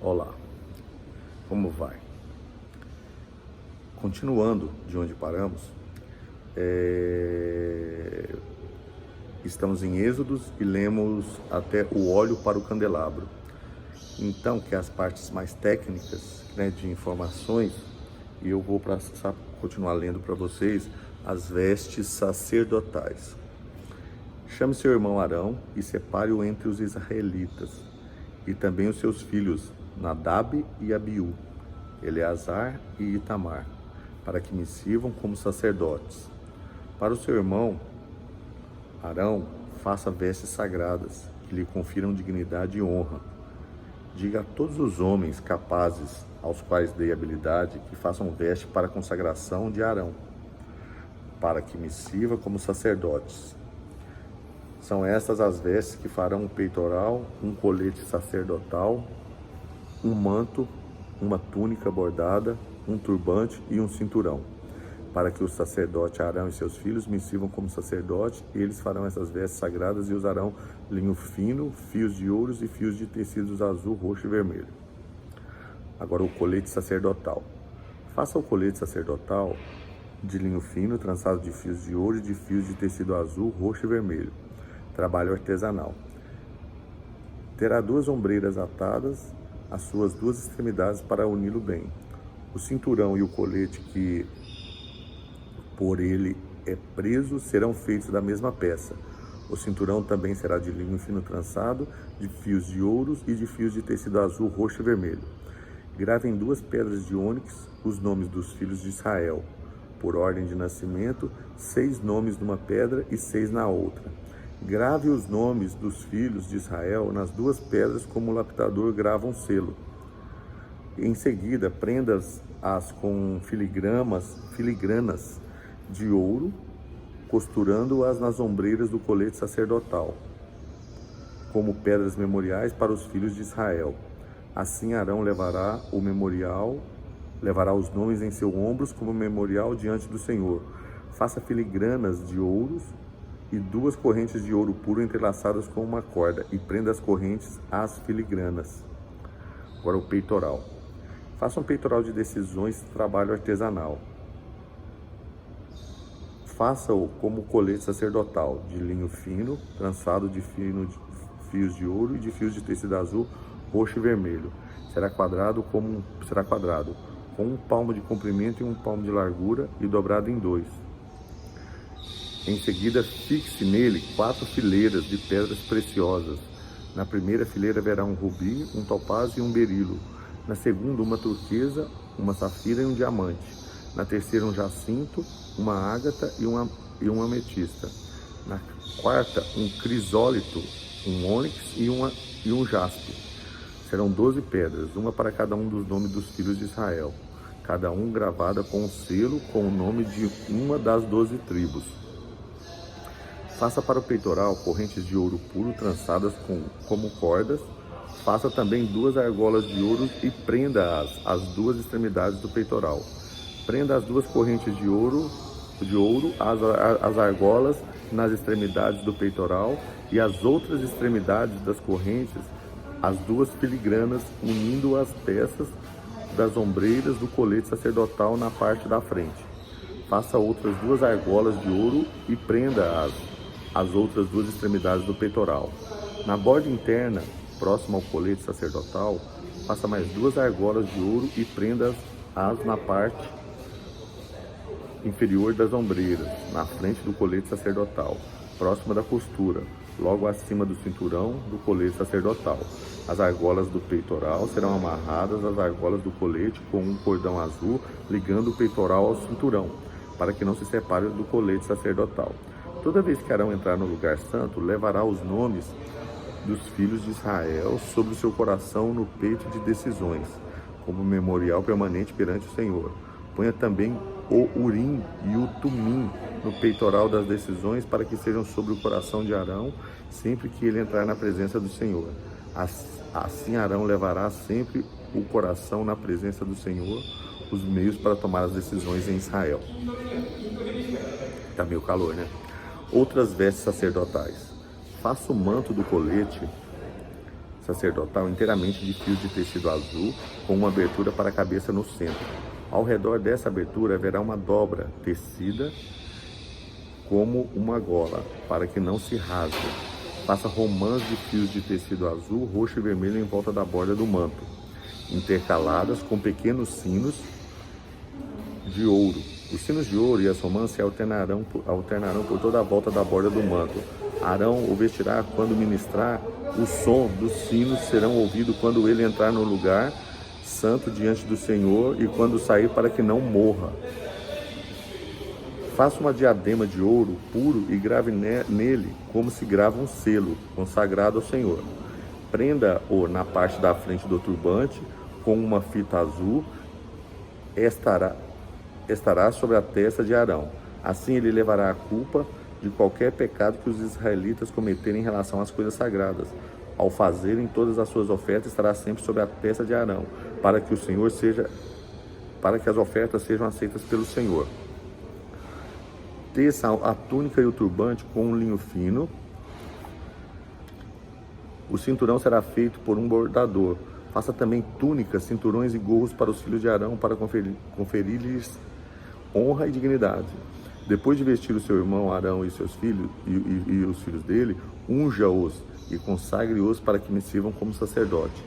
Olá, como vai? Continuando de onde paramos, estamos em Êxodos e lemos até o óleo para o candelabro. Então, que é as partes mais técnicas, né, de informações, e eu vou continuar lendo para vocês as vestes sacerdotais. Chame seu irmão Arão e separe-o entre os israelitas, e também os seus filhos Nadab e Abiú, Eleazar e Itamar, para que me sirvam como sacerdotes. Para o seu irmão Arão, faça vestes sagradas, que lhe confiram dignidade e honra. Diga a todos os homens capazes, aos quais dei habilidade, que façam veste para a consagração de Arão, para que me sirva como sacerdotes. São estas as vestes que farão um peitoral, um colete sacerdotal, um manto, uma túnica bordada, um turbante e um cinturão, para que o sacerdote Arão e seus filhos me sirvam como sacerdote. Eles farão essas vestes sagradas e usarão linho fino, fios de ouros e fios de tecidos azul, roxo e vermelho. Agora o colete sacerdotal. Faça o colete sacerdotal de linho fino, trançado de fios de ouro e de fios de tecido azul, roxo e vermelho. Trabalho artesanal. Terá 2 ombreiras atadas às suas 2 extremidades para uni-lo bem. O cinturão e o colete que por ele é preso serão feitos da mesma peça. O cinturão também será de linho fino trançado, de fios de ouros e de fios de tecido azul, roxo e vermelho. Grave em 2 pedras de ônix os nomes dos filhos de Israel, por ordem de nascimento, 6 nomes numa pedra e 6 na outra. Grave os nomes dos filhos de Israel nas 2 pedras como o lapidador grava um selo. Em seguida, prenda-as com filigranas de ouro, costurando-as nas ombreiras do colete sacerdotal, como pedras memoriais para os filhos de Israel. Assim Arão levará os nomes em seus ombros como memorial diante do Senhor. Faça filigranas de ouros e 2 correntes de ouro puro entrelaçadas com uma corda, e prenda as correntes às filigranas. Agora o peitoral. Faça um peitoral de decisões, trabalho artesanal. Faça-o como colete sacerdotal, de linho fino, trançado de fios de ouro e de fios de tecido azul, roxo e vermelho. Será quadrado, com um palmo de comprimento e um palmo de largura, e dobrado em 2. Em seguida, fixe nele 4 fileiras de pedras preciosas. Na primeira fileira haverá um rubi, um topázio e um berilo. Na segunda, uma turquesa, uma safira e um diamante. Na terceira, um jacinto, uma ágata e uma ametista. Na quarta, um crisólito, um ônix e um jaspe. Serão 12 pedras, uma para cada um dos nomes dos filhos de Israel, cada um gravada com um selo com o nome de uma das 12 tribos. Faça para o peitoral correntes de ouro puro trançadas como cordas. Faça também 2 argolas de ouro e prenda-as às 2 extremidades do peitoral. Prenda as 2 correntes de ouro as argolas nas extremidades do peitoral, e as outras extremidades das correntes as 2 filigranas, unindo as peças das ombreiras do colete sacerdotal na parte da frente. Faça outras 2 argolas de ouro e prenda as outras 2 extremidades do peitoral. Na borda interna, próxima ao colete sacerdotal, faça mais 2 argolas de ouro e prenda-as na parte inferior das ombreiras, na frente do colete sacerdotal, próxima da costura, logo acima do cinturão do colete sacerdotal. As argolas do peitoral serão amarradas às argolas do colete com um cordão azul, ligando o peitoral ao cinturão, para que não se separe do colete sacerdotal. Toda vez que Arão entrar no lugar santo, levará os nomes dos filhos de Israel sobre o seu coração no peito de decisões, como memorial permanente perante o Senhor. Ponha também o Urim e o Tumim no peitoral das decisões, para que sejam sobre o coração de Arão sempre que ele entrar na presença do Senhor. Assim Arão levará sempre o coração na presença do Senhor, os meios para tomar as decisões em Israel. Tá meio calor, né? Outras vestes sacerdotais. Faça o manto do colete sacerdotal inteiramente de fios de tecido azul, com uma abertura para a cabeça no centro. Ao redor dessa abertura haverá uma dobra tecida como uma gola, para que não se rasgue. Faça romãs de fios de tecido azul, roxo e vermelho em volta da borda do manto, intercaladas com pequenos sinos de ouro. Os sinos de ouro e as romãs se alternarão por toda a volta da borda do manto. Arão o vestirá quando ministrar. O som dos sinos serão ouvidos quando ele entrar no lugar santo diante do Senhor e quando sair, para que não morra. Faça uma diadema de ouro puro e grave nele como se grava um selo consagrado ao Senhor. Prenda-o na parte da frente do turbante com uma fita azul. Estará sobre a testa de Arão. Assim ele levará a culpa de qualquer pecado que os israelitas cometerem em relação às coisas sagradas. Ao fazerem todas as suas ofertas, estará sempre sobre a testa de Arão, para que as ofertas sejam aceitas pelo Senhor. Teça a túnica e o turbante com um linho fino. O cinturão será feito por um bordador. Faça também túnicas, cinturões e gorros para os filhos de Arão, para conferir-lhes honra e dignidade. Depois de vestir o seu irmão Arão e seus filhos e os filhos dele, unja-os e consagre-os para que me sirvam como sacerdote.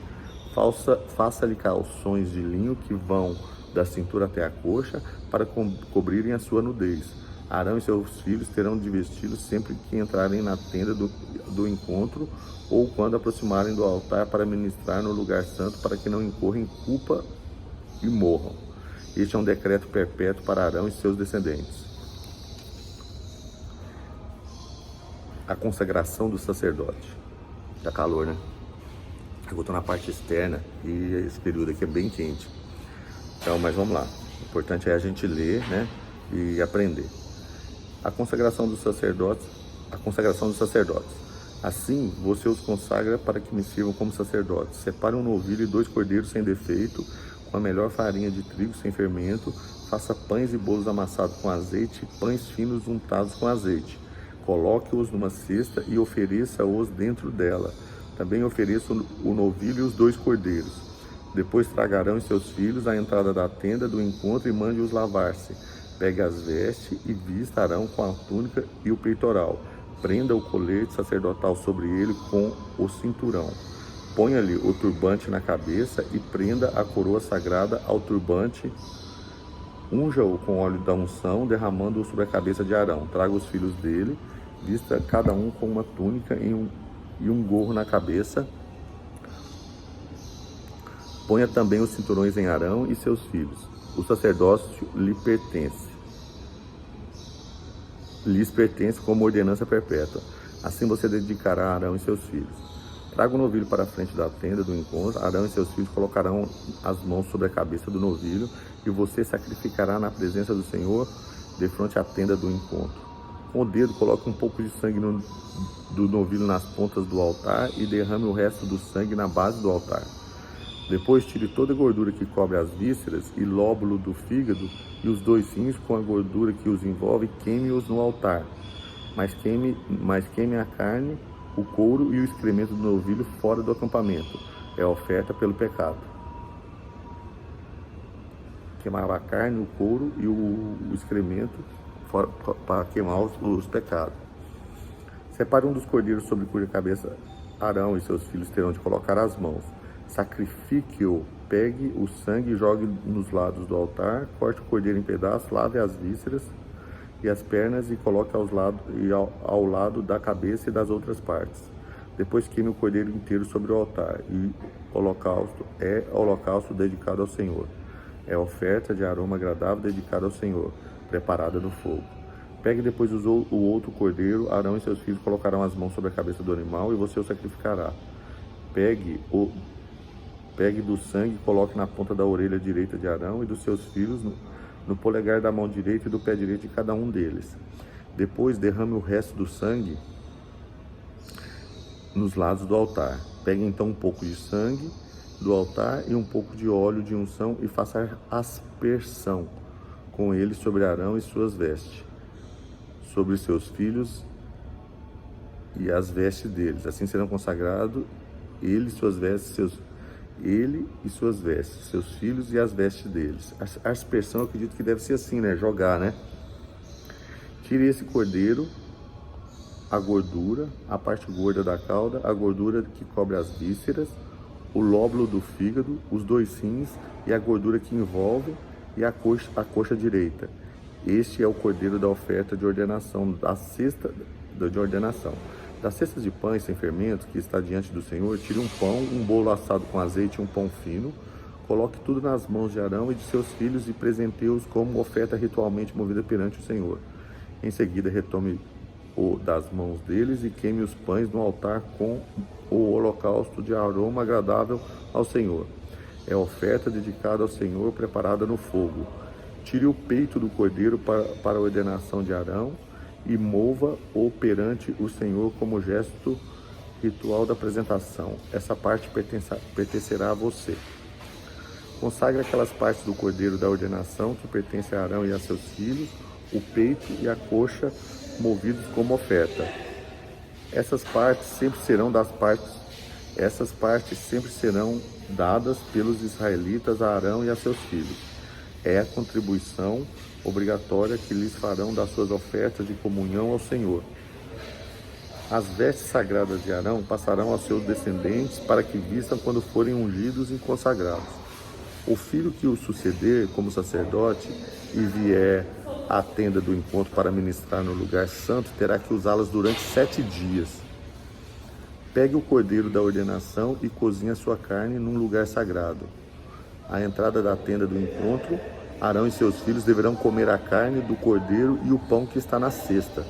Faça-lhe calções de linho que vão da cintura até a coxa, para cobrirem a sua nudez. Arão e seus filhos terão de vesti-los sempre que entrarem na tenda do encontro ou quando aproximarem do altar para ministrar no lugar santo, para que não incorram em culpa e morram. Este é um decreto perpétuo para Arão e seus descendentes. A consagração do sacerdote. Tá calor, né? Eu estou na parte externa e esse período aqui é bem quente. Então, mas vamos lá. O importante é a gente ler, né? E aprender. A consagração dos sacerdotes. Assim, você os consagra para que me sirvam como sacerdotes. Separe um novilho e 2 cordeiros sem defeito, com a melhor farinha de trigo sem fermento. Faça pães e bolos amassados com azeite, pães finos untados com azeite. Coloque-os numa cesta e ofereça-os dentro dela. Também ofereça o novilho e os 2 cordeiros. Depois traga Arão e seus filhos à entrada da tenda do encontro e mande-os lavar-se. Pegue as vestes e vista Arão com a túnica e o peitoral. Prenda o colete sacerdotal sobre ele com o cinturão. Ponha-lhe o turbante na cabeça e prenda a coroa sagrada ao turbante. Unja-o com óleo da unção, derramando-o sobre a cabeça de Arão. Traga os filhos dele, vista cada um com uma túnica e um gorro na cabeça. Ponha também os cinturões em Arão e seus filhos. O sacerdócio lhes pertence como ordenança perpétua. Assim você dedicará a Arão e seus filhos. Traga o novilho para a frente da tenda do encontro. Arão e seus filhos colocarão as mãos sobre a cabeça do novilho e você sacrificará na presença do Senhor, defronte à tenda do encontro. Com o dedo, coloque um pouco de sangue do novilho nas pontas do altar e derrame o resto do sangue na base do altar. Depois tire toda a gordura que cobre as vísceras e lóbulo do fígado e os 2 rins com a gordura que os envolve e queime-os no altar. Mas queime a carne, o couro e o excremento do novilho fora do acampamento. É a oferta pelo pecado. Queimar a carne, o couro e o excremento para queimar os pecados. Separe um dos cordeiros sobre cuja cabeça Arão e seus filhos terão de colocar as mãos. Sacrifique-o, pegue o sangue e jogue nos lados do altar, corte o cordeiro em pedaços, lave as vísceras e as pernas e coloque ao lado da cabeça e das outras partes. Depois queime o cordeiro inteiro sobre o altar e holocausto dedicado ao Senhor. É oferta de aroma agradável dedicada ao Senhor, preparada no fogo. Pegue depois o outro cordeiro, Arão e seus filhos colocarão as mãos sobre a cabeça do animal e você o sacrificará. Pegue do sangue e coloque na ponta da orelha direita de Arão e dos seus filhos, no polegar da mão direita e do pé direito de cada um deles. Depois derrame o resto do sangue nos lados do altar. Pegue então um pouco de sangue do altar e um pouco de óleo de unção e faça aspersão com ele sobre Arão e suas vestes, sobre seus filhos e as vestes deles. Assim serão consagrados ele e suas vestes, seus filhos e as vestes deles. A aspersão eu acredito que deve ser assim, né? Jogar, né? Tire esse cordeiro, a gordura, a parte gorda da cauda, a gordura que cobre as vísceras, o lóbulo do fígado, os 2 rins e a gordura que envolve e a coxa direita. Este é o cordeiro da oferta de ordenação, da cesta de ordenação. Das cestas de pães sem fermento que está diante do Senhor, tire um pão, um bolo assado com azeite e um pão fino. Coloque tudo nas mãos de Arão e de seus filhos e presenteie-os como oferta ritualmente movida perante o Senhor. Em seguida, retome-o das mãos deles e queime os pães no altar com o holocausto de aroma agradável ao Senhor. É oferta dedicada ao Senhor, preparada no fogo. Tire o peito do cordeiro para a ordenação de Arão e mova-o perante o Senhor como gesto ritual da apresentação. Essa parte pertencerá a você. Consagre aquelas partes do cordeiro da ordenação que pertencem a Arão e a seus filhos, o peito e a coxa movidos como oferta. Essas partes sempre serão dadas pelos israelitas a Arão e a seus filhos. É a contribuição obrigatória que lhes farão das suas ofertas de comunhão ao Senhor. As vestes sagradas de Arão passarão aos seus descendentes para que vistam quando forem ungidos e consagrados. O filho que o suceder como sacerdote e vier à tenda do encontro para ministrar no lugar santo terá que usá-las durante 7 dias. Pegue o cordeiro da ordenação e cozinhe a sua carne num lugar sagrado. À entrada da tenda do encontro, Arão e seus filhos deverão comer a carne do cordeiro e o pão que está na cesta.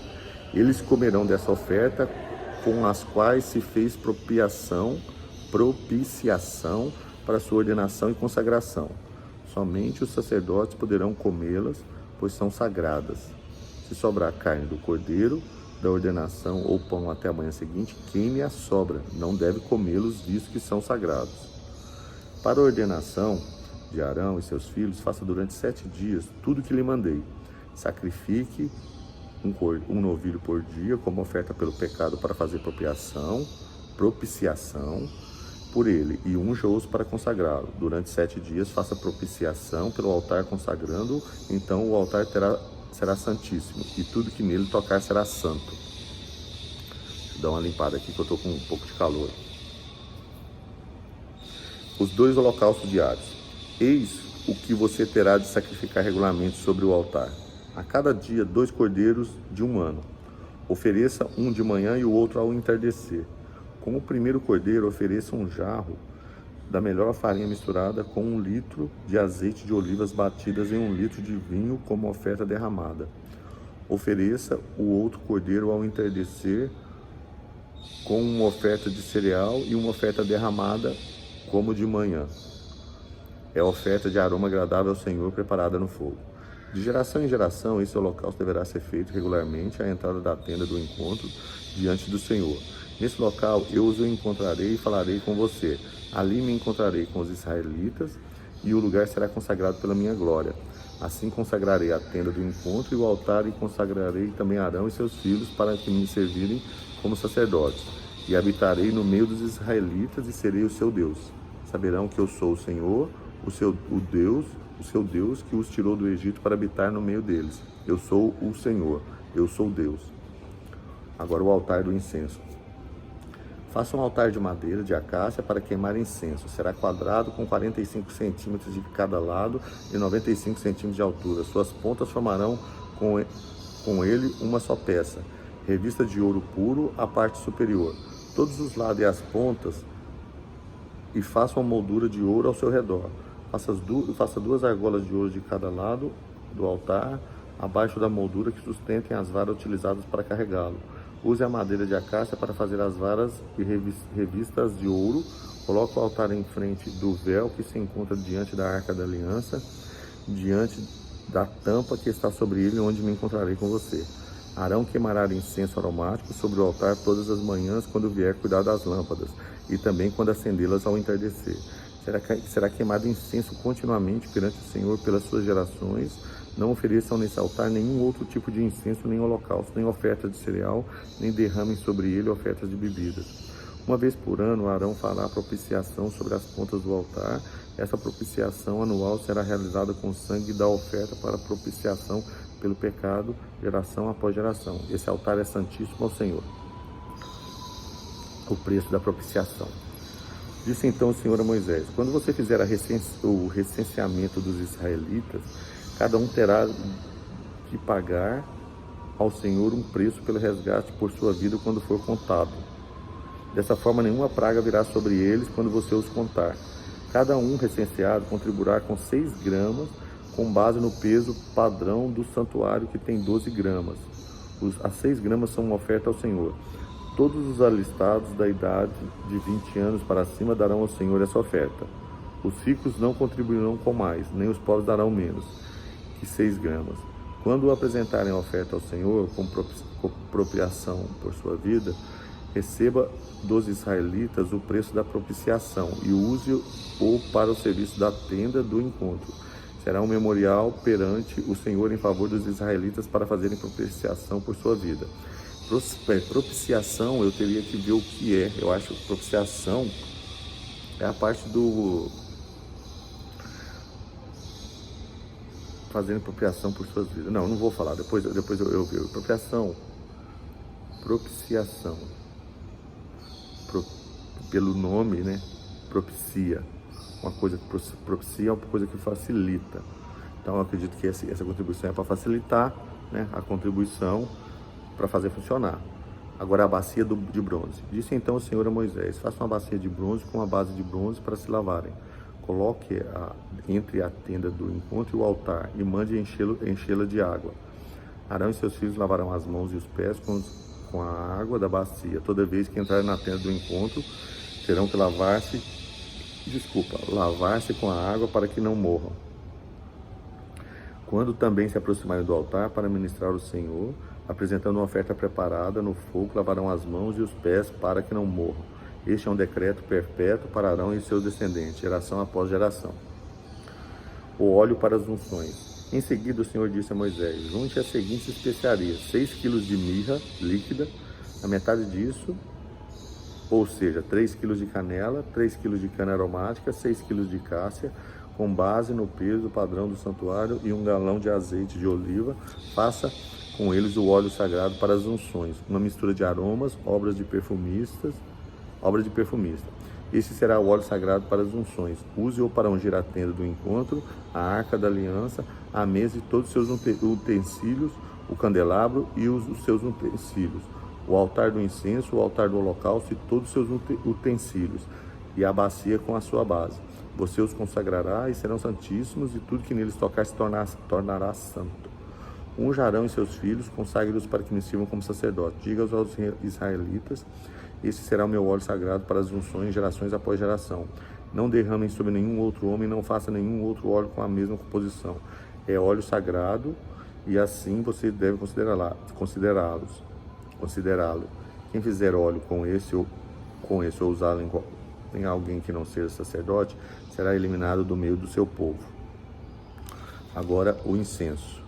Eles comerão dessa oferta com as quais se fez propiciação para sua ordenação e consagração. Somente os sacerdotes poderão comê-las, pois são sagradas. Se sobrar carne do cordeiro, da ordenação ou pão até a manhã seguinte, queime a sobra, não deve comê-los, visto que são sagrados. Para a ordenação de Arão e seus filhos, faça durante 7 dias tudo o que lhe mandei. Sacrifique um novilho por dia como oferta pelo pecado para fazer propiciação por ele, e unja-os para consagrá-lo. Durante 7 dias faça propiciação pelo altar consagrando-o, então o altar será santíssimo, e tudo que nele tocar será santo. Deixa eu dar uma limpada aqui que eu estou com um pouco de calor. Os 2 holocaustos diários. Eis o que você terá de sacrificar regularmente sobre o altar. A cada dia 2 cordeiros de 1 ano. Ofereça um de manhã e o outro ao entardecer. Com o primeiro cordeiro, ofereça um jarro da melhor farinha misturada com 1 litro de azeite de olivas batidas em 1 litro de vinho como oferta derramada. Ofereça o outro cordeiro ao entardecer com uma oferta de cereal e uma oferta derramada como de manhã. É oferta de aroma agradável ao Senhor, preparada no fogo. De geração em geração, esse holocausto deverá ser feito regularmente à entrada da tenda do encontro diante do Senhor. Nesse local eu os encontrarei e falarei com você. Ali me encontrarei com os israelitas e o lugar será consagrado pela minha glória. Assim consagrarei a tenda do encontro e o altar e consagrarei também Arão e seus filhos para que me servirem como sacerdotes. E habitarei no meio dos israelitas e serei o seu Deus. Saberão que eu sou o Senhor, o seu Deus que os tirou do Egito para habitar no meio deles. Eu sou o Senhor, eu sou Deus. Agora o altar do incenso. Faça um altar de madeira de acácia para queimar incenso. Será quadrado com 45 centímetros de cada lado e 95 centímetros de altura. Suas pontas formarão com ele uma só peça, revista de ouro puro a parte superior. Todos os lados e as pontas, e faça uma moldura de ouro ao seu redor. Faça 2 argolas de ouro de cada lado do altar, abaixo da moldura que sustentem as varas utilizadas para carregá-lo. Use a madeira de acácia para fazer as varas e revistas de ouro. Coloque o altar em frente do véu que se encontra diante da Arca da Aliança, diante da tampa que está sobre ele, onde me encontrarei com você. Arão queimará incenso aromático sobre o altar todas as manhãs quando vier cuidar das lâmpadas, e também quando acendê-las ao entardecer. Será queimado incenso continuamente perante o Senhor pelas suas gerações. Não ofereçam nesse altar nenhum outro tipo de incenso, nem holocausto, nem oferta de cereal, nem derramem sobre ele ofertas de bebidas. Uma vez por ano, Arão fará propiciação sobre as pontas do altar. Essa propiciação anual será realizada com o sangue da oferta para propiciação pelo pecado, geração após geração. Esse altar é santíssimo ao Senhor. O preço da propiciação. Disse então o Senhor a Moisés: quando você fizer o recenseamento dos israelitas, cada um terá que pagar ao Senhor um preço pelo resgate por sua vida quando for contado. Dessa forma, nenhuma praga virá sobre eles quando você os contar. Cada um recenseado contribuirá com 6 gramas, com base no peso padrão do santuário, que tem 12 gramas. As 6 gramas são uma oferta ao Senhor. Todos os alistados da idade de 20 anos para cima darão ao Senhor essa oferta. Os ricos não contribuirão com mais, nem os pobres darão menos que 6 gramas. Quando apresentarem a oferta ao Senhor, com propiciação por sua vida, receba dos israelitas o preço da propiciação e use-o para o serviço da tenda do encontro. Será um memorial perante o Senhor em favor dos israelitas para fazerem propiciação por sua vida. Propiciação, eu teria que ver o que é. Eu acho que propiciação é a parte do fazendo propiciação por suas vidas. Não vou falar, depois eu vejo. Propiciação. Pelo nome, né? Propicia. Uma coisa que propicia é uma coisa que facilita. Então eu acredito que essa contribuição é para facilitar, né, a contribuição, para fazer funcionar. Agora a bacia de bronze. Disse então o Senhor a Moisés: faça uma bacia de bronze com uma base de bronze para se lavarem. Coloque entre a tenda do encontro e o altar e mande enchê-la de água. Arão e seus filhos lavarão as mãos e os pés com a água da bacia. Toda vez que entrarem na tenda do encontro, terão que lavar-se com a água para que não morram. Quando também se aproximarem do altar para ministrar ao Senhor, apresentando uma oferta preparada no fogo, lavarão as mãos e os pés para que não morram. Este é um decreto perpétuo para Arão e seus descendentes, geração após geração. O óleo para as unções. Em seguida o Senhor disse a Moisés: junte as seguintes especiarias: 6 quilos de mirra líquida, a metade disso, ou seja, 3 quilos de canela, 3 quilos de cana aromática, 6 quilos de cássia, com base no peso padrão do santuário, e 1 galão de azeite de oliva. Faça com eles o óleo sagrado para as unções, uma mistura de aromas, obra de perfumista. Esse será o óleo sagrado para as unções. Use-o para ungir a tenda do encontro, a arca da aliança, a mesa e todos os seus utensílios, o candelabro e os seus utensílios, o altar do incenso, o altar do holocausto e todos os seus utensílios, e a bacia com a sua base. Você os consagrará e serão santíssimos, e tudo que neles tocar se tornará santo. Unja Arão e seus filhos, consagre-os para que me sirvam como sacerdote. Diga aos israelitas: esse será o meu óleo sagrado para as unções, gerações após geração. Não derramem sobre nenhum outro homem, não faça nenhum outro óleo com a mesma composição. É óleo sagrado, e assim você deve considerá-lo. Quem fizer óleo com esse ou usá-lo em alguém que não seja sacerdote, será eliminado do meio do seu povo. Agora o incenso.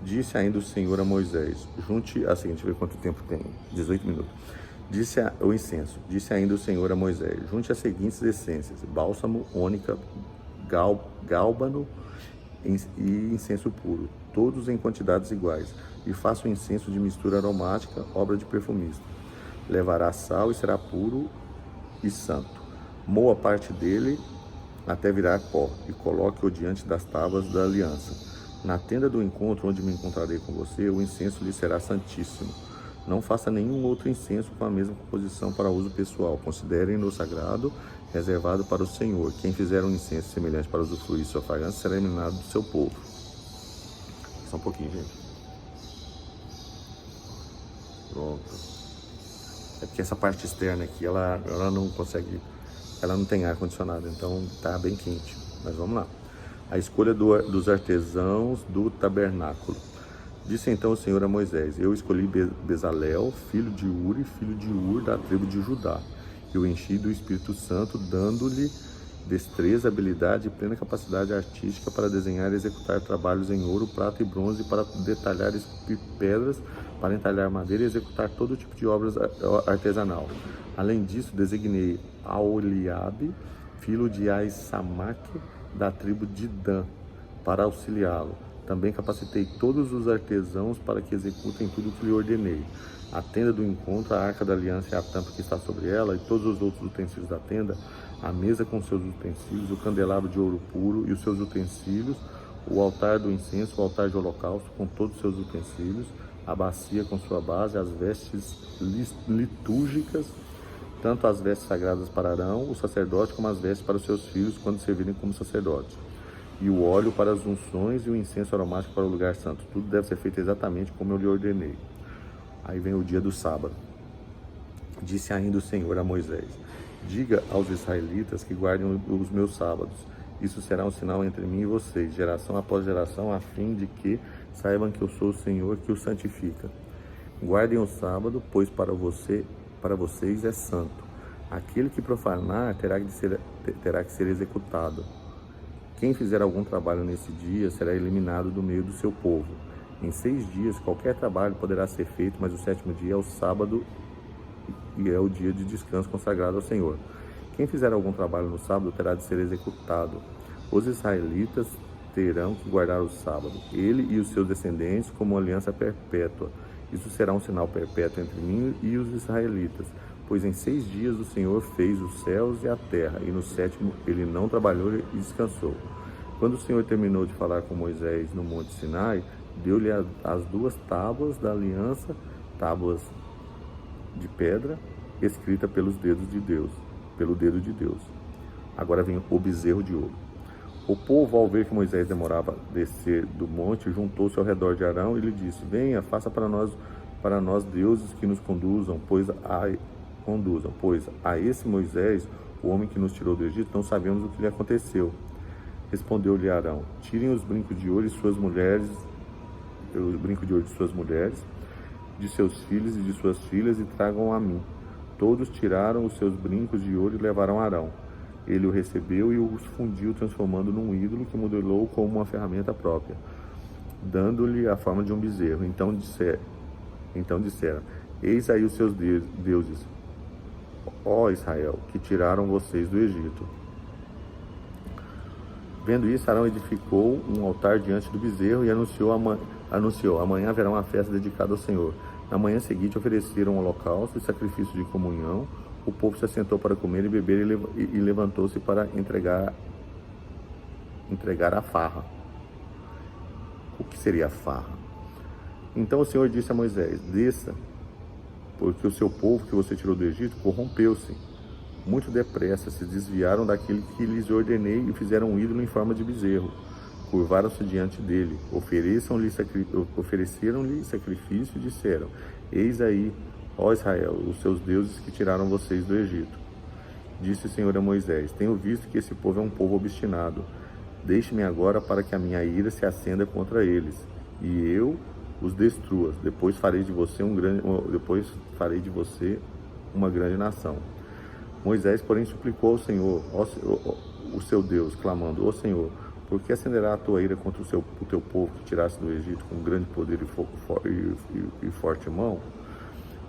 Disse ainda o Senhor a Moisés: junte a seguinte, deixa eu ver quanto tempo tem, 18 minutos. O incenso. Disse ainda o Senhor a Moisés: junte as seguintes essências: bálsamo, ônica, gálbano e incenso puro, todos em quantidades iguais, e faça o incenso de mistura aromática, obra de perfumista. Levará sal e será puro e santo. Moa parte dele até virar pó, e coloque-o diante das tábuas da aliança. Na tenda do encontro, onde me encontrarei com você, o incenso lhe será santíssimo. Não faça nenhum outro incenso com a mesma composição para uso pessoal. Considerem-no sagrado, reservado para o Senhor. Quem fizer um incenso semelhante para usufruir sua fragrância será eliminado do seu povo. Só um pouquinho, gente. Pronto. É porque essa parte externa aqui, ela não consegue, ela não tem ar-condicionado, então tá bem quente. Mas vamos lá. A escolha dos artesãos do tabernáculo. Disse então o Senhor a Moisés: eu escolhi Bezalel, filho de Uri, filho de Ur, da tribo de Judá. Eu enchi do Espírito Santo, dando-lhe destreza, habilidade e plena capacidade artística para desenhar e executar trabalhos em ouro, prata e bronze, para detalhar e esculpir pedras, para entalhar madeira e executar todo tipo de obras artesanal. Além disso, designei Aholiabe, filho de Ahisamaque, da tribo de Dan, para auxiliá-lo. Também capacitei todos os artesãos para que executem tudo o que lhe ordenei. A tenda do encontro, a arca da aliança e a tampa que está sobre ela, e todos os outros utensílios da tenda, a mesa com seus utensílios, o candelabro de ouro puro e os seus utensílios, o altar do incenso, o altar de holocausto com todos os seus utensílios, a bacia com sua base, as vestes litúrgicas, tanto as vestes sagradas para Arão, o sacerdote, como as vestes para os seus filhos quando servirem como sacerdotes, e o óleo para as unções e o incenso aromático para o lugar santo. Tudo deve ser feito exatamente como eu lhe ordenei. Aí vem o dia do sábado. Disse ainda o Senhor a Moisés: diga aos israelitas que guardem os meus sábados. Isso será um sinal entre mim e vocês, geração após geração, a fim de que saibam que eu sou o Senhor que os santifica. Guardem o sábado, pois para vocês é santo. Aquele que profanar terá que ser executado. Quem fizer algum trabalho nesse dia será eliminado do meio do seu povo. Em 6 dias qualquer trabalho poderá ser feito, mas o 7º dia é o sábado e é o dia de descanso consagrado ao Senhor. Quem fizer algum trabalho no sábado terá de ser executado. Os israelitas terão que guardar o sábado, ele e os seus descendentes, como aliança perpétua. Isso será um sinal perpétuo entre mim e os israelitas, pois em 6 dias o Senhor fez os céus e a terra, e no 7º ele não trabalhou e descansou. Quando o Senhor terminou de falar com Moisés no Monte Sinai, deu-lhe as 2 tábuas da aliança, tábuas de pedra, escrita pelo dedo de Deus. Agora vem o bezerro de ouro. O povo, ao ver que Moisés demorava a descer do monte, juntou-se ao redor de Arão e lhe disse: venha, faça para nós deuses que nos conduzam, pois a esse Moisés, o homem que nos tirou do Egito, não sabemos o que lhe aconteceu. Respondeu-lhe Arão: tirem os brincos de ouro de suas mulheres, de seus filhos e de suas filhas, e tragam a mim. Todos tiraram os seus brincos de ouro e levaram a Arão. Ele o recebeu e os fundiu, transformando num ídolo que modelou como uma ferramenta própria, dando-lhe a forma de um bezerro. Então disseram: eis aí os seus deuses, ó Israel, que tiraram vocês do Egito. Vendo isso, Arão edificou um altar diante do bezerro e anunciou: amanhã haverá uma festa dedicada ao Senhor. Na manhã seguinte ofereceram um holocausto e sacrifício de comunhão. O povo se assentou para comer e beber e levantou-se para entregar a farra. O que seria a farra? Então o Senhor disse a Moisés: desça, porque o seu povo que você tirou do Egito corrompeu-se. Muito depressa se desviaram daquele que lhes ordenei e fizeram um ídolo em forma de bezerro. Curvaram-se diante dele, ofereceram-lhe sacrifício e disseram: eis aí, ó Israel, os seus deuses que tiraram vocês do Egito. Disse o Senhor a Moisés: tenho visto que esse povo é um povo obstinado. Deixe-me agora para que a minha ira se acenda contra eles, e eu os destrua. Depois farei de você uma grande nação. Moisés, porém, suplicou ao Senhor, o seu Deus, clamando: ó Senhor, por que acenderá a tua ira contra o teu povo que tiraste do Egito com grande poder e forte mão?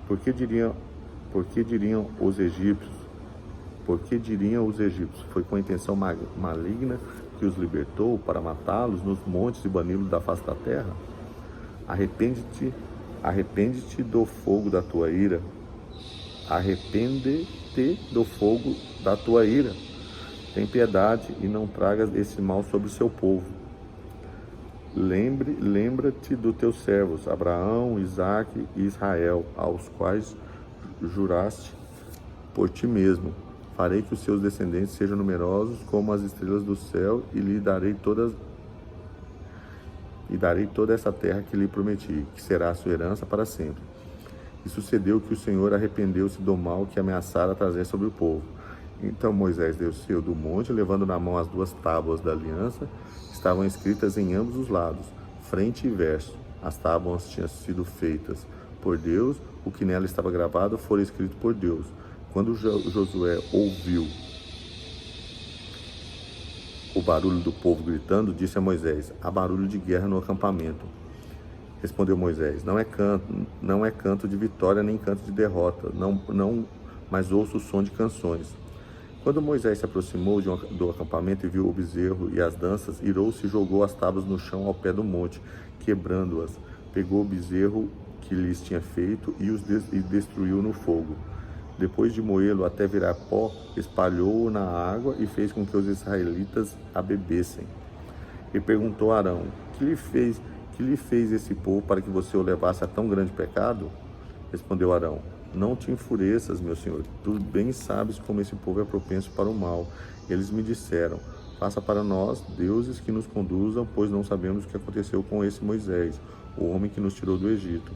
Por que diriam os egípcios? Foi com a intenção maligna que os libertou para matá-los nos montes e bani-los da face da terra? Arrepende-te do fogo da tua ira. Arrepende-te do fogo da tua ira. Tem piedade e não tragas esse mal sobre o seu povo. Lembra-te dos teus servos, Abraão, Isaque e Israel, aos quais juraste por ti mesmo. Farei que os seus descendentes sejam numerosos como as estrelas do céu e lhe darei toda essa terra que lhe prometi, que será a sua herança para sempre. E sucedeu que o Senhor arrependeu-se do mal que ameaçara trazer sobre o povo. Então Moisés desceu do monte, levando na mão as 2 tábuas da aliança. Estavam escritas em ambos os lados, frente e verso. As tábuas tinham sido feitas por Deus, o que nela estava gravado fora escrito por Deus. Quando Josué ouviu o barulho do povo gritando, disse a Moisés: há barulho de guerra no acampamento. Respondeu Moisés: não é canto de vitória nem canto de derrota, mas ouço o som de canções. Quando Moisés se aproximou do acampamento e viu o bezerro e as danças, irou-se e jogou as tábuas no chão ao pé do monte, quebrando-as. Pegou o bezerro que lhes tinha feito e destruiu no fogo. Depois de moê-lo até virar pó, espalhou-o na água e fez com que os israelitas a bebessem. E perguntou a Arão: que lhe fez esse povo para que você o levasse a tão grande pecado? Respondeu Arão: não te enfureças, meu senhor. Tu bem sabes como esse povo é propenso para o mal. Eles me disseram: faça para nós deuses que nos conduzam, pois não sabemos o que aconteceu com esse Moisés, o homem que nos tirou do Egito.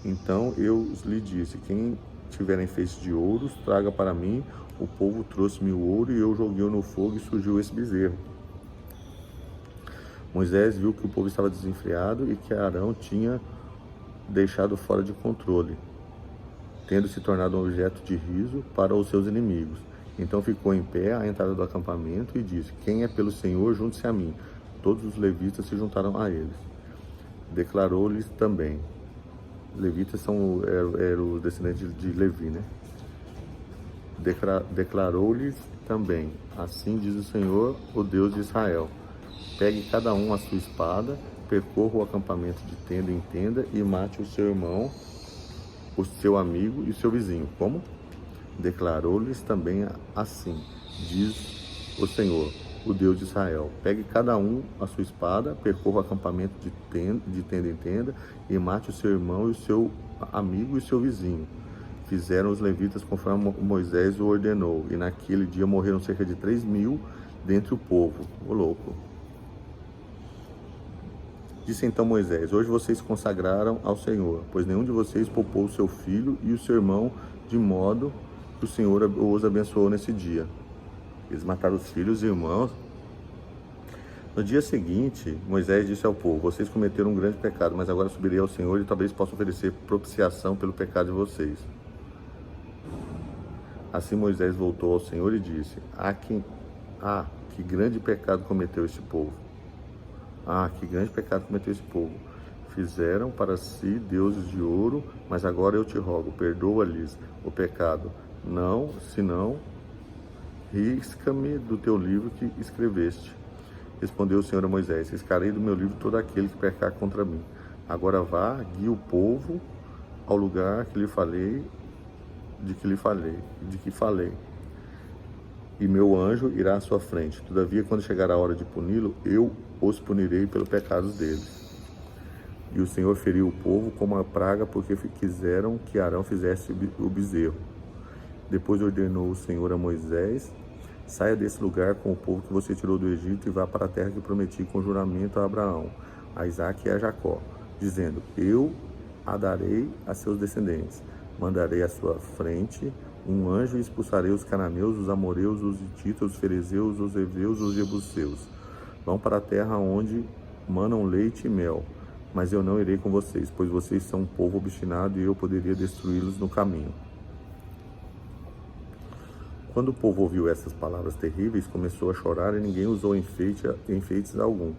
Então eu lhe disse: quem tiver enfeites de ouros, traga para mim. O povo trouxe-me o ouro e eu joguei-o no fogo e surgiu esse bezerro. Moisés viu que o povo estava desenfreado e que Arão tinha deixado fora de controle, tendo se tornado um objeto de riso para os seus inimigos. Então ficou em pé à entrada do acampamento e disse: quem é pelo Senhor, junte-se a mim. Todos os levitas se juntaram a eles. Declarou-lhes também. Levitas eram os descendentes de Levi, né? Declarou-lhes também: assim diz o Senhor, o Deus de Israel: pegue cada um a sua espada, percorra o acampamento de tenda em tenda e mate o seu irmão, o seu amigo e o seu vizinho. Como? Declarou-lhes também: assim diz o Senhor, o Deus de Israel: pegue cada um a sua espada, percorra o acampamento de tenda em tenda e mate o seu irmão e o seu amigo e o seu vizinho. Fizeram os levitas conforme Moisés o ordenou, e naquele dia morreram cerca de 3.000 dentre o povo. Ô louco! Disse então Moisés: hoje vocês consagraram ao Senhor, pois nenhum de vocês poupou o seu filho e o seu irmão, de modo que o Senhor os abençoou nesse dia. Eles mataram os filhos e irmãos. No dia seguinte, Moisés disse ao povo: vocês cometeram um grande pecado, mas agora subirei ao Senhor e talvez possa oferecer propiciação pelo pecado de vocês. Assim Moisés voltou ao Senhor e disse: que grande pecado cometeu este povo. Que grande pecado cometeu esse povo. Fizeram para si deuses de ouro, mas agora eu te rogo, perdoa-lhes o pecado. Não, senão risca-me do teu livro que escreveste. Respondeu o Senhor a Moisés: riscarei do meu livro todo aquele que pecar contra mim. Agora vá, guie o povo ao lugar que lhe falei, de que falei. E meu anjo irá à sua frente. Todavia, quando chegar a hora de puni-lo, eu os punirei pelos pecados deles. E o Senhor feriu o povo como uma praga, porque quiseram que Arão fizesse o bezerro. Depois ordenou o Senhor a Moisés: saia desse lugar com o povo que você tirou do Egito e vá para a terra que prometi com juramento a Abraão, a Isaque e a Jacó, dizendo: eu a darei a seus descendentes. Mandarei à sua frente um anjo e expulsarei os cananeus, os amoreus, os hititas, os ferezeus, os heveus, os jebuseus. Vão para a terra onde manam leite e mel, mas eu não irei com vocês, pois vocês são um povo obstinado e eu poderia destruí-los no caminho. Quando o povo ouviu essas palavras terríveis, começou a chorar e ninguém usou enfeites algum.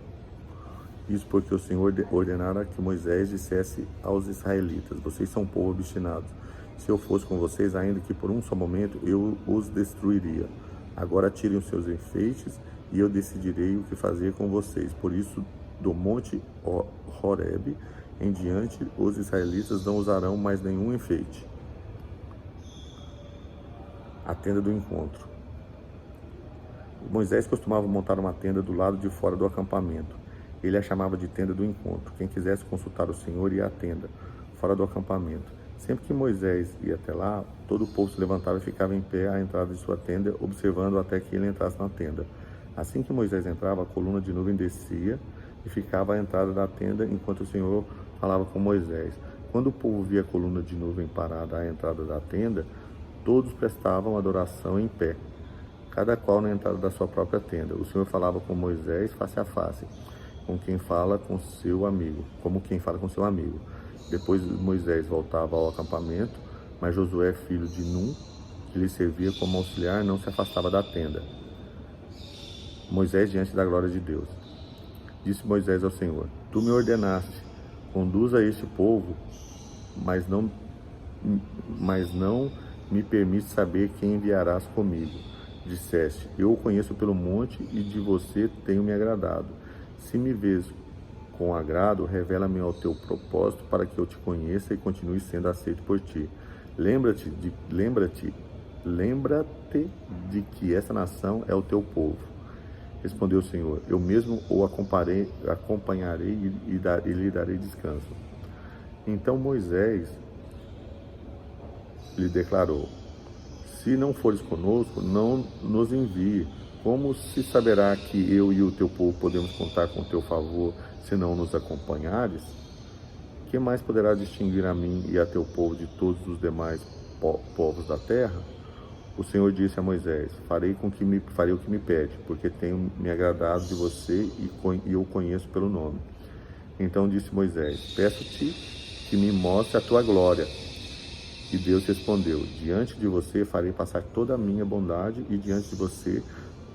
Isso porque o Senhor ordenara que Moisés dissesse aos israelitas: vocês são um povo obstinado. Se eu fosse com vocês, ainda que por um só momento, eu os destruiria. Agora tirem os seus enfeites e eu decidirei o que fazer com vocês. Por isso, do monte Horebe em diante, os israelitas não usarão mais nenhum enfeite. A tenda do encontro. Moisés costumava montar uma tenda do lado de fora do acampamento. Ele a chamava de tenda do encontro. Quem quisesse consultar o Senhor ia à tenda, fora do acampamento. Sempre que Moisés ia até lá, todo o povo se levantava e ficava em pé à entrada de sua tenda, observando até que ele entrasse na tenda. Assim que Moisés entrava, a coluna de nuvem descia e ficava à entrada da tenda, enquanto o Senhor falava com Moisés. Quando o povo via a coluna de nuvem parada à entrada da tenda, todos prestavam adoração em pé, cada qual na entrada da sua própria tenda. O Senhor falava com Moisés face a face, como quem fala com seu amigo. Depois Moisés voltava ao acampamento, mas Josué, filho de Num, que lhe servia como auxiliar, não se afastava da tenda. Moisés diante da glória de Deus. Disse Moisés ao Senhor: Tu me ordenaste, conduza este povo, mas não me permite saber quem enviarás comigo. Disseste: Eu o conheço pelo monte e de você tenho me agradado. Se me vês com agrado, revela-me ao teu propósito para que eu te conheça e continue sendo aceito por ti. Lembra-te de que essa nação é o teu povo. Respondeu o Senhor: Eu mesmo o acompanharei e lhe darei descanso. Então Moisés lhe declarou: Se não fores conosco, não nos envie. Como se saberá que eu e o teu povo podemos contar com o teu favor, se não nos acompanhares? Que mais poderá distinguir a mim e a teu povo de todos os demais povos da terra? O Senhor disse a Moisés: Farei o que me pede, porque tenho me agradado de você e eu conheço pelo nome. Então disse Moisés: Peço-te que me mostre a tua glória. E Deus respondeu: Diante de você farei passar toda a minha bondade e diante de você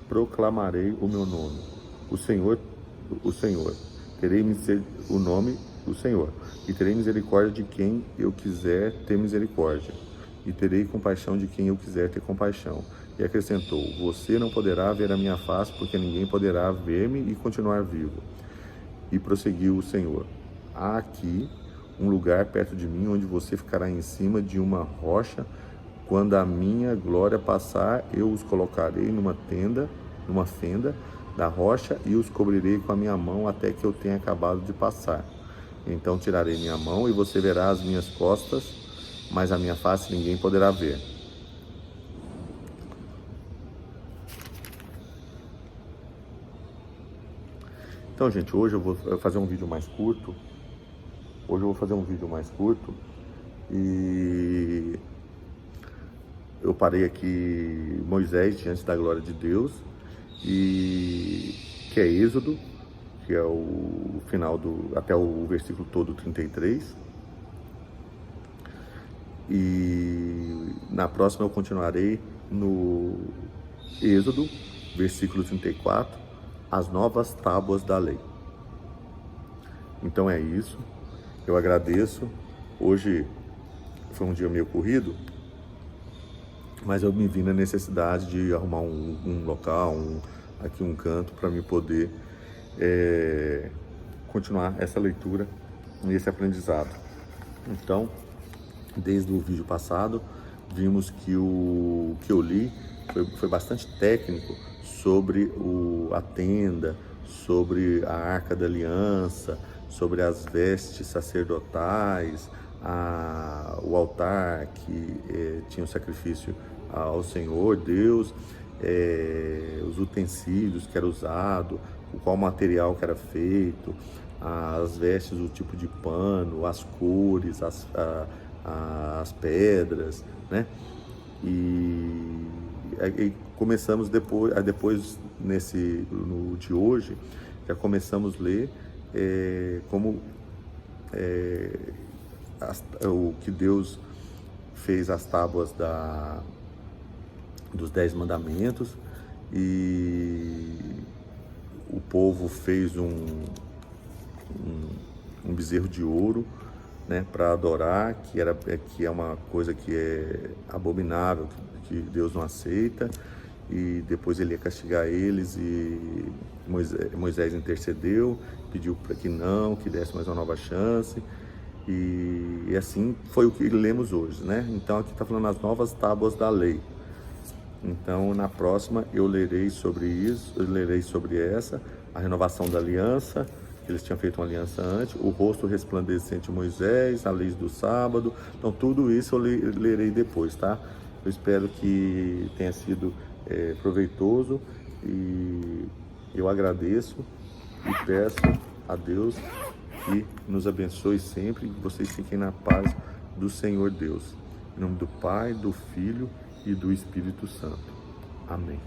proclamarei o meu nome. O Senhor, terei o nome do Senhor, e terei misericórdia de quem eu quiser ter misericórdia, e terei compaixão de quem eu quiser ter compaixão. E acrescentou: Você não poderá ver a minha face, porque ninguém poderá ver-me e continuar vivo. E prosseguiu o Senhor: Há aqui um lugar perto de mim, onde você ficará em cima de uma rocha. Quando a minha glória passar, eu os colocarei numa fenda da rocha e os cobrirei com a minha mão até que eu tenha acabado de passar. Então tirarei minha mão e você verá as minhas costas, mas a minha face ninguém poderá ver. Então, gente, hoje eu vou fazer um vídeo mais curto. E eu parei aqui Moisés diante da glória de Deus, e que é Êxodo, que é o final até o versículo todo 33. E na próxima eu continuarei no Êxodo, versículo 34, as novas tábuas da lei. Então é isso. Eu agradeço. Hoje foi um dia meio corrido, mas eu me vi na necessidade de arrumar um local, um canto para me poder continuar essa leitura e esse aprendizado. Então, desde o vídeo passado, vimos que o que eu li foi bastante técnico sobre a tenda, sobre a Arca da Aliança, sobre as vestes sacerdotais, o altar que tinha o sacrifício ao Senhor Deus, os utensílios que era usado, qual material que era feito, as vestes, o tipo de pano, as cores, as pedras, né? E começamos depois no de hoje, já começamos a ler o que Deus fez as tábuas dos 10 mandamentos, e o povo fez um bezerro de ouro, né, para adorar, que é uma coisa que é abominável, que Deus não aceita. E depois ele ia castigar eles, e Moisés intercedeu, pediu para que desse mais uma nova chance, e assim foi o que lemos hoje, né? Então aqui está falando as novas tábuas da lei. Então na próxima eu lerei sobre isso, a renovação da aliança, que eles tinham feito uma aliança antes, o rosto resplandecente de Moisés, a lei do sábado. Então tudo isso eu lerei depois, tá? Eu espero que tenha sido proveitoso, e eu agradeço e peço a Deus que nos abençoe sempre, e que vocês fiquem na paz do Senhor Deus. Em nome do Pai, do Filho e do Espírito Santo. Amém.